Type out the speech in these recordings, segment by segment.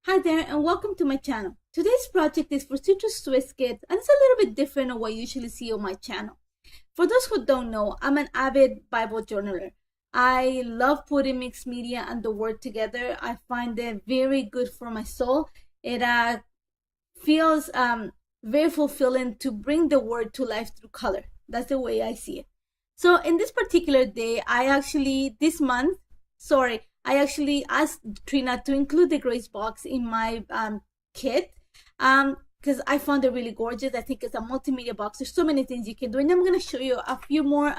Hi there and welcome to my channel. Today's project is for Citrus Swiss Kids and it's a little bit different than what you usually see on my channel. For those who don't know, I'm an avid Bible journaler. I love putting mixed media and the word together. I find it very good for my soul. It feels very fulfilling to bring the word to life through color. That's the way I see it. So in this particular day, I actually asked Trina to include the Grace box in my kit because I found it really gorgeous. I think it's a multimedia box. There's so many things you can do, and I'm going to show you a few more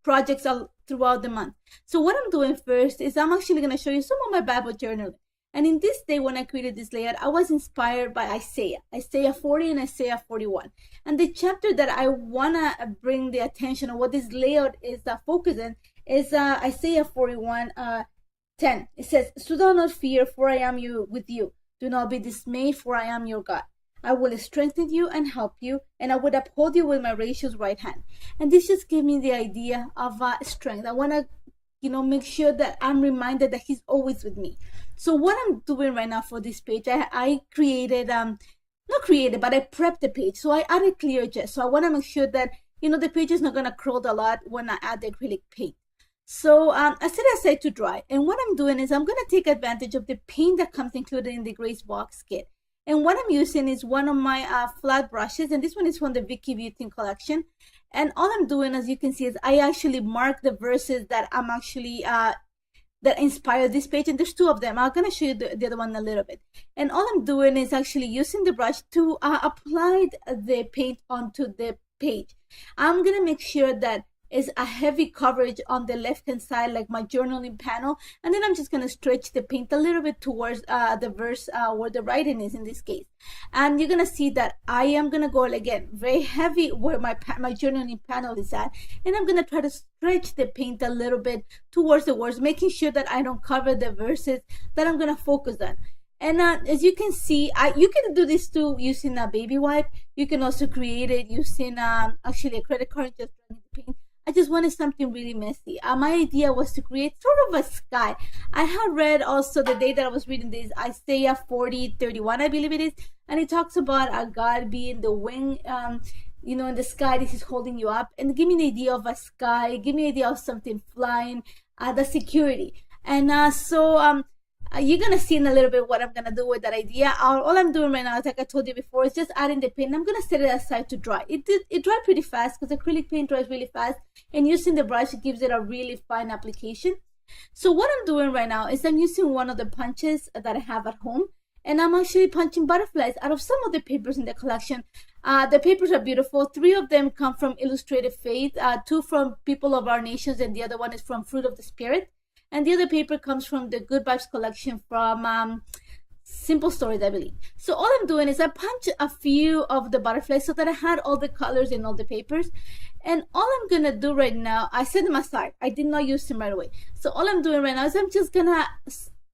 projects throughout the month. So what I'm doing first is I'm actually going to show you some of my Bible journaling. And in this day, when I created this layout, I was inspired by Isaiah 40 and Isaiah 41. And the chapter that I want to bring the attention of what this layout is focusing is Isaiah 41, 10. It says, "So do not fear, for I am with you. Do not be dismayed, for I am your God. I will strengthen you and help you, and I will uphold you with my righteous right hand." And this just gave me the idea of strength. I want to make sure that I'm reminded that he's always with me. So what I'm doing right now for this page, I created, not created, but I prepped the page. So I added ClearJet. So I want to make sure that, the page is not going to curl a lot when I add the acrylic paint. So I set it aside to dry. And what I'm doing is I'm going to take advantage of the paint that comes included in the Grace box kit. And what I'm using is one of my flat brushes. And this one is from the Vicky Beauty collection. And all I'm doing, as you can see, is I actually mark the verses that I'm actually, that inspired this page. And there's two of them. I'm going to show you the other one a little bit. And all I'm doing is actually using the brush to apply the paint onto the page. I'm going to make sure that is a heavy coverage on the left hand side, like my journaling panel, and then I'm just going to stretch the paint a little bit towards the verse where the writing is in this case. And you're going to see that I am going to go again very heavy where my journaling panel is at, and I'm going to try to stretch the paint a little bit towards the words, making sure that I don't cover the verses that I'm going to focus on. And as you can see, you can do this too using a baby wipe. You can also create it using actually a credit card, just running the paint. I just wanted something really messy. My idea was to create sort of a sky. I had read also the day that I was reading this, Isaiah 40:31, I believe it is, and it talks about a God being the wing, in the sky. This is holding you up, and give me the idea of a sky. Give me the idea of something flying, the security, and you're gonna see in a little bit what I'm gonna do with that idea. All I'm doing right now, like I told you before, is just adding the paint. I'm gonna set it aside to dry. It dried pretty fast because acrylic paint dries really fast, and using the brush gives it a really fine application. So what I'm doing right now is I'm using one of the punches that I have at home, and I'm actually punching butterflies out of some of the papers in the collection. The papers are beautiful. 3 of them come from Illustrated Faith, 2 from People of Our Nations, and the other one is from Fruit of the Spirit. And the other paper comes from the Good Vibes collection from Simple Stories, I believe. So all I'm doing is I punch a few of the butterflies so that I had all the colors in all the papers. And all I'm going to do right now, I set them aside. I did not use them right away. So all I'm doing right now is I'm just going to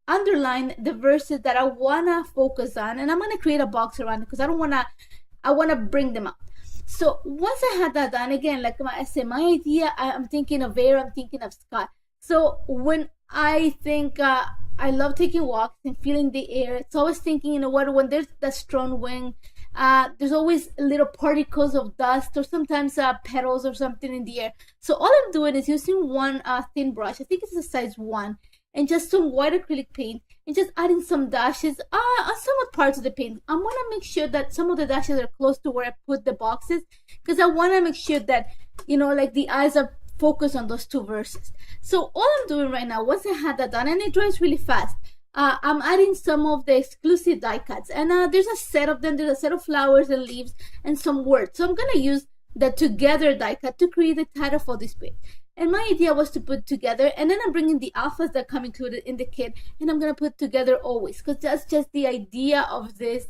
underline the verses that I want to focus on. And I'm going to create a box around it because I want to bring them up. So once I had that done, again, like I said, my idea, I'm thinking of air, I'm thinking of sky. So when I think I love taking walks and feeling the air, it's always thinking, when there's that strong wind, there's always little particles of dust or sometimes petals or something in the air. So all I'm doing is using one thin brush, I think it's a size 1, and just some white acrylic paint, and just adding some dashes on some of parts of the paint. I want to make sure that some of the dashes are close to where I put the boxes, because I want to make sure that, like the eyes are focus on those 2 verses. So all I'm doing right now, once I had that done, and it dries really fast, I'm adding some of the exclusive die cuts, and there's a set of them. There's a set of flowers and leaves and some words. So I'm gonna use the Together die cut to create the title for this page. And my idea was to put together, and then I'm bringing the alphas that come included in the kit, and I'm gonna put together always, because that's just the idea of this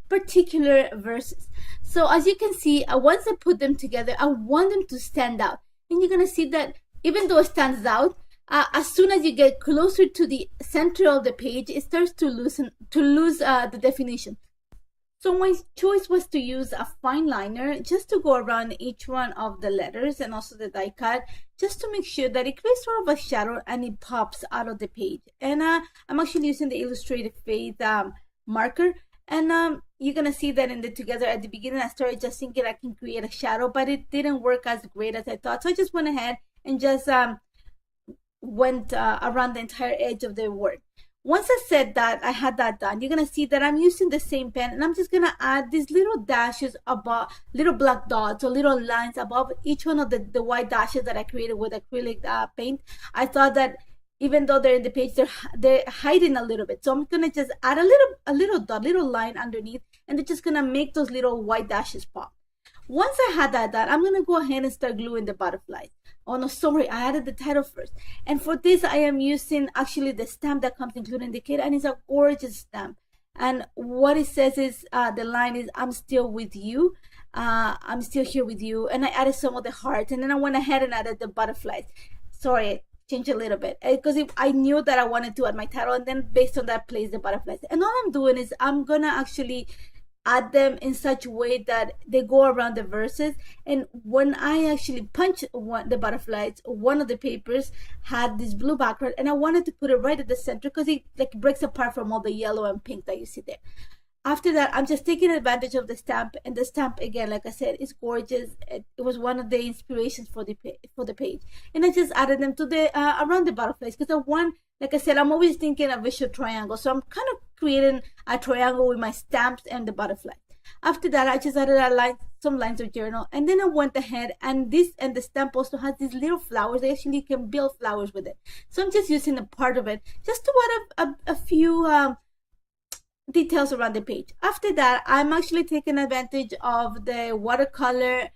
particular verses. So as you can see, once I put them together, I want them to stand out. And you're going to see that even though it stands out, as soon as you get closer to the center of the page, it starts to lose the definition. So my choice was to use a fine liner just to go around each one of the letters and also the die cut, just to make sure that it creates sort of a shadow and it pops out of the page. And I'm actually using the Illustrated Faith marker. And you're gonna see that in the together at the beginning I started just thinking I can create a shadow, but it didn't work as great as I thought, so I just went ahead and just went around the entire edge of the word. Once I said that, I had that done, you're gonna see that I'm using the same pen, and I'm just gonna add these little dashes above, little black dots or little lines above each one of the white dashes that I created with acrylic paint. I thought that even though they're in the page, they're hiding a little bit, so I'm gonna just add a little dot, little line underneath, and they're just gonna make those little white dashes pop. Once I had that done, I'm gonna go ahead and start gluing the butterflies. Oh no, sorry, I added the title first. And for this, I am using actually the stamp that comes included in the kit, and it's a gorgeous stamp. And what it says is, the line is, I'm still with you. I'm still here with you. And I added some of the hearts, and then I went ahead and added the butterflies. Sorry, change a little bit, because I knew that I wanted to add my title, and then based on that, place the butterflies. And all I'm doing is I'm gonna actually add them in such a way that they go around the verses. And when I actually punched the butterflies, one of the papers had this blue background, and I wanted to put it right at the center because it like breaks apart from all the yellow and pink that you see there. After that, I'm just taking advantage of the stamp, and the stamp, again, like I said, is gorgeous. It was one of the inspirations for the page, and I just added them to the around the butterflies because I want, like I said, I'm always thinking a visual triangle, so I'm kind of creating a triangle with my stamps and the butterfly. After that, I just added some lines of journal, and then I went ahead, and the stamp also has these little flowers. They actually can build flowers with it, so I'm just using a part of it just to add a few details around the page. After that, I'm actually taking advantage of the watercolor,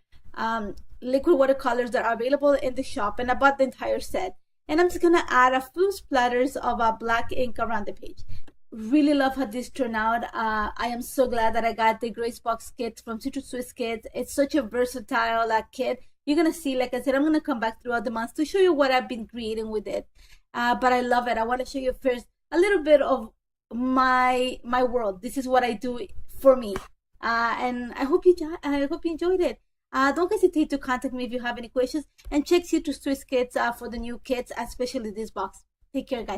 liquid watercolors that are available in the shop, and I bought the entire set. And I'm just gonna add a few splatters of black ink around the page. Really love how this turned out. I am so glad that I got the Gracebox kit from Citrus Swiss Kits. It's such a versatile kit. You're gonna see, like I said, I'm gonna come back throughout the months to show you what I've been creating with it. But I love it. I want to show you first a little bit of my world. This is what I do for me, and I hope you enjoyed it. Don't hesitate to contact me if you have any questions, and check Citrus Swiss Kits for the new kits, especially this box. Take care, guys.